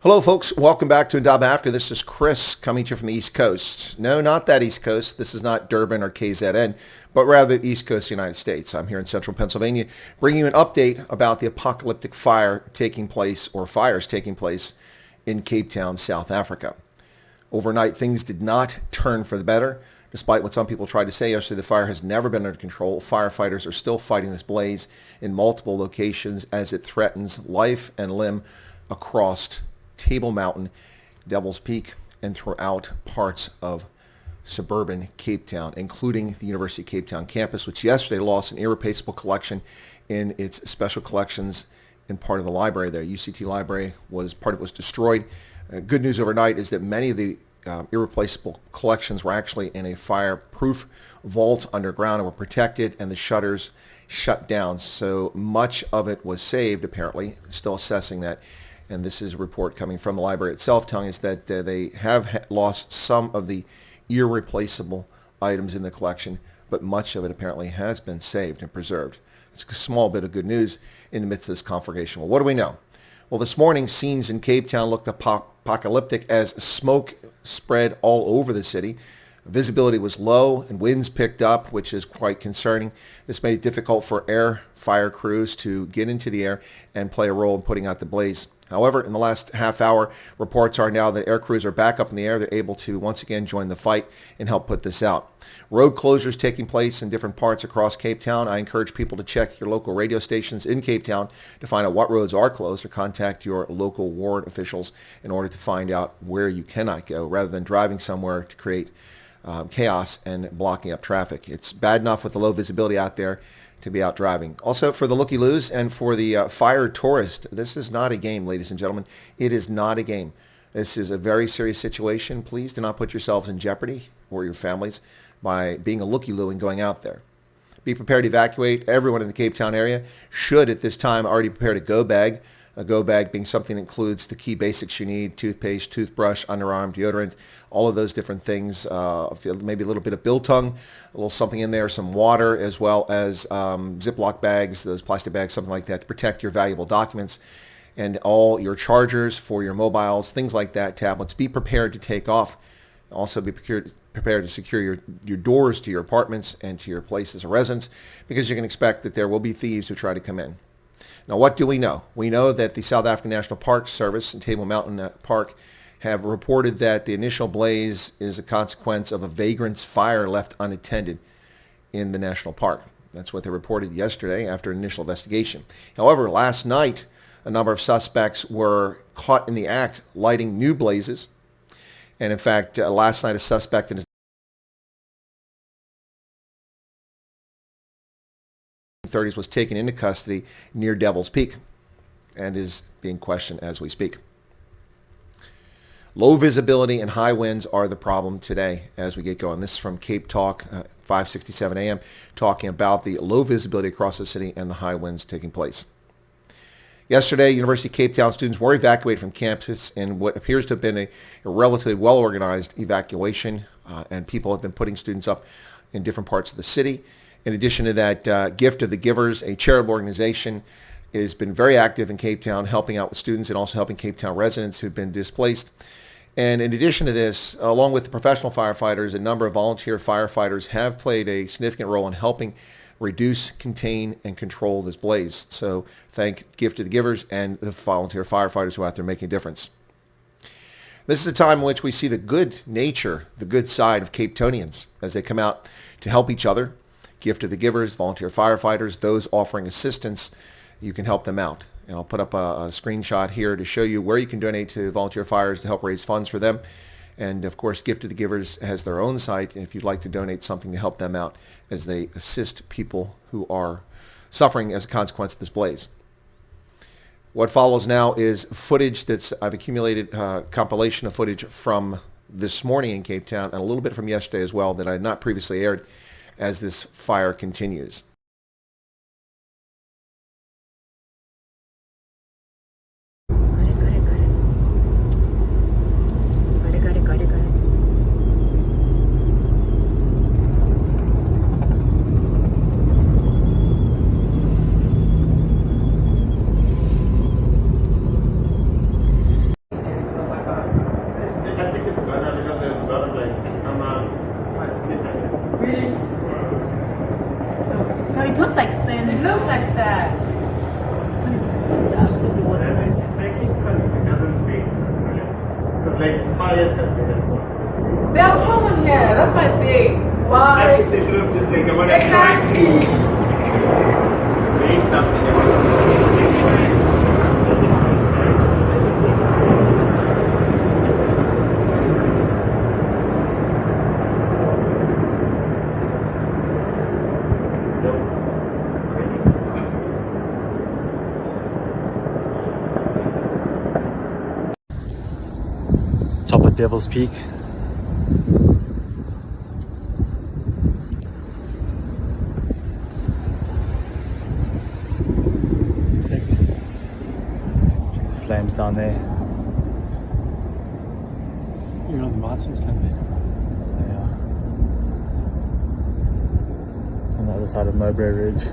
Hello, folks. Welcome back to Talon Bezuidenhout Africa. This is Chris coming to you from the East Coast. No, not that East Coast. This is not Durban or KZN, but rather the East Coast of the United States. I'm here in central Pennsylvania, bringing you an update about the apocalyptic fires taking place in Cape Town, South Africa. Overnight, things did not turn for the better. Despite what some people tried to say yesterday, the fire has never been under control. Firefighters are still fighting this blaze in multiple locations as it threatens life and limb across Table Mountain, Devil's Peak, and throughout parts of suburban Cape Town, including the University of Cape Town campus, which yesterday lost an irreplaceable collection in its special collections in part of the library there. UCT library part of it was destroyed. Good news overnight is that many of the irreplaceable collections were actually in a fireproof vault underground and were protected, and the shutters shut down. So much of it was saved, apparently. Still assessing that. And this is a report coming from the library itself telling us that they have lost some of the irreplaceable items in the collection, but much of it apparently has been saved and preserved. It's a small bit of good news in the midst of this conflagration. Well, what do we know? Well, this morning, scenes in Cape Town looked apocalyptic as smoke spread all over the city. Visibility was low and winds picked up, which is quite concerning. This made it difficult for air fire crews to get into the air and play a role in putting out the blaze. However, in the last half hour, reports are now that air crews are back up in the air. They're able to once again join the fight and help put this out. Road closures taking place in different parts across Cape Town. I encourage people to check your local radio stations in Cape Town to find out what roads are closed, or contact your local ward officials in order to find out where you cannot go, rather than driving somewhere to create chaos and blocking up traffic. It's bad enough with the low visibility out there to be out driving. Also, for the looky-loos and for the fire tourist, this is not a game, ladies and gentlemen. It is not a game. This is a very serious situation. Please do not put yourselves in jeopardy or your families by being a looky-loo and going out there. Be prepared to evacuate. Everyone in the Cape Town area should at this time already prepare a go bag. A go bag being something that includes the key basics you need: toothpaste, toothbrush, underarm, deodorant, all of those different things. Maybe a little bit of biltong, a little something in there, some water, as well as Ziploc bags, those plastic bags, something like that, to protect your valuable documents and all your chargers for your mobiles, things like that, tablets. Be prepared to take off. Also be prepared to secure your doors to your apartments and to your places of residence, because you can expect that there will be thieves who try to come in. Now, what do we know? We know that the South African National Park Service and Table Mountain Park have reported that the initial blaze is a consequence of a vagrant's fire left unattended in the national park. That's what they reported yesterday after an initial investigation. However, last night, a number of suspects were caught in the act lighting new blazes. And in fact, last night, a suspect in his 30s was taken into custody near Devil's Peak and is being questioned as we speak. Low visibility and high winds are the problem today as we get going. This is from Cape Talk, 5:67 a.m., talking about the low visibility across the city and the high winds taking place. Yesterday, University of Cape Town students were evacuated from campus in what appears to have been a relatively well-organized evacuation, and people have been putting students up in different parts of the city. In addition to that, Gift of the Givers, a charitable organization, has been very active in Cape Town, helping out with students and also helping Cape Town residents who've been displaced. And in addition to this, along with the professional firefighters, a number of volunteer firefighters have played a significant role in helping reduce, contain, and control this blaze. So thank Gift of the Givers and the volunteer firefighters who are out there making a difference. This is a time in which we see the good nature, the good side of Cape Townians as they come out to help each other. Gift of the Givers, volunteer firefighters, those offering assistance, you can help them out. And I'll put up a screenshot here to show you where you can donate to volunteer fires to help raise funds for them. And of course, Gift of the Givers has their own site if you'd like to donate something to help them out as they assist people who are suffering as a consequence of this blaze. What follows now is footage I've accumulated, compilation of footage from this morning in Cape Town and a little bit from yesterday as well that I had not previously aired, as this fire continues. like that. They're common here, that's my thing. Why? Exactly. Make something. Top of Devil's Peak. Check the flames down there. You're on the mountains down there. Yeah. It's on the other side of Mowbray Ridge.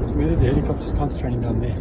It's weird that the helicopter's concentrating down there.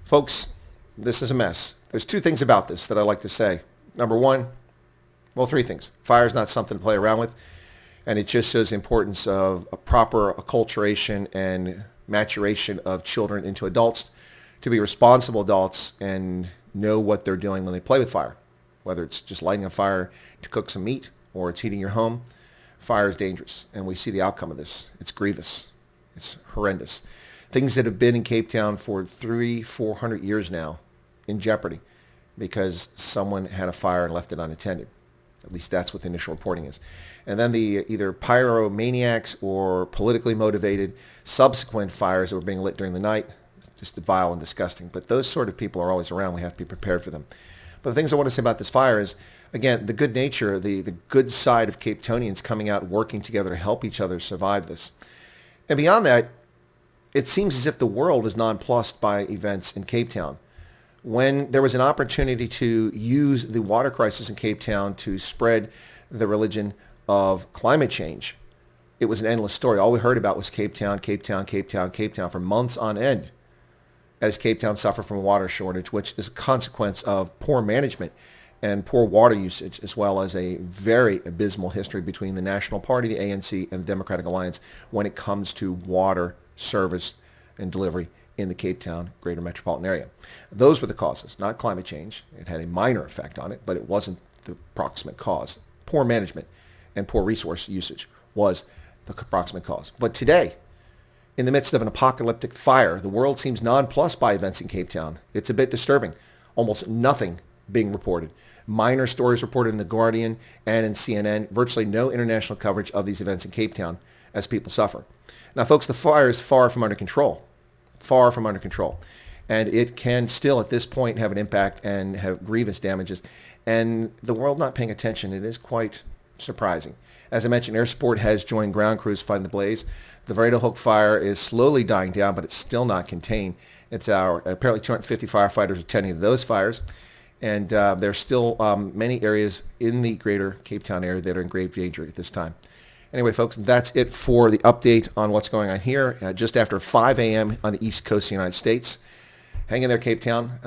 Folks, this is a mess. There's two things about this that I like to say. Number one, well, three things. Fire is not something to play around with, and it just shows the importance of a proper acculturation and maturation of children into adults to be responsible adults and know what they're doing when they play with fire, whether it's just lighting a fire to cook some meat or it's heating your home. Fire is dangerous, and we see the outcome of this. It's grievous. It's horrendous. Things that have been in Cape Town for 300-400 years now in jeopardy because someone had a fire and left it unattended. At least that's what the initial reporting is. And then the either pyromaniacs or politically motivated subsequent fires that were being lit during the night, just vile and disgusting. But those sort of people are always around. We have to be prepared for them. But the things I want to say about this fire is, again, the good nature, the good side of Cape Townians coming out, working together to help each other survive this. And beyond that, it seems as if the world is nonplussed by events in Cape Town. When there was an opportunity to use the water crisis in Cape Town to spread the religion of climate change, it was an endless story. All we heard about was Cape Town, Cape Town, Cape Town, Cape Town for months on end as Cape Town suffered from a water shortage, which is a consequence of poor management and poor water usage, as well as a very abysmal history between the National Party, the ANC, and the Democratic Alliance when it comes to water service and delivery in the Cape Town greater metropolitan area. Those were the causes, not climate change. It had a minor effect on it, but it wasn't the proximate cause. Poor management and poor resource usage was the proximate cause. But today, in the midst of an apocalyptic fire, the world seems nonplussed by events in Cape Town. It's a bit disturbing. Almost nothing being reported. Minor stories reported in The Guardian and in CNN. Virtually no international coverage of these events in Cape Town as people suffer. Now, folks, the fire is far from under control. Far from under control. And it can still, at this point, have an impact and have grievous damages. And the world not paying attention, it is quite surprising. As I mentioned, air support has joined ground crews fighting the blaze. The Bezuidenhout fire is slowly dying down, but it's still not contained. It's apparently 250 firefighters attending to those fires. And there's still many areas in the greater Cape Town area that are in grave danger at this time. Anyway, folks, that's it for the update on what's going on here. Just after 5 a.m. on the East Coast of the United States. Hang in there, Cape Town.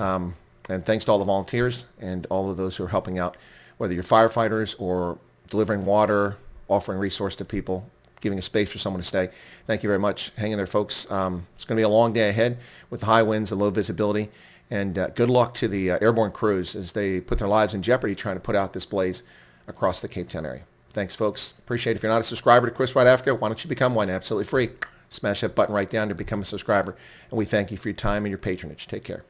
And thanks to all the volunteers and all of those who are helping out, whether you're firefighters or delivering water, offering resource to people, giving a space for someone to stay. Thank you very much. Hang in there, folks. It's going to be a long day ahead with the high winds and low visibility. And good luck to the airborne crews as they put their lives in jeopardy trying to put out this blaze across the Cape Town area. Thanks, folks. Appreciate it. If you're not a subscriber to Chris Wyatt Africa, why don't you become one? Absolutely free. Smash that button right down to become a subscriber. And we thank you for your time and your patronage. Take care.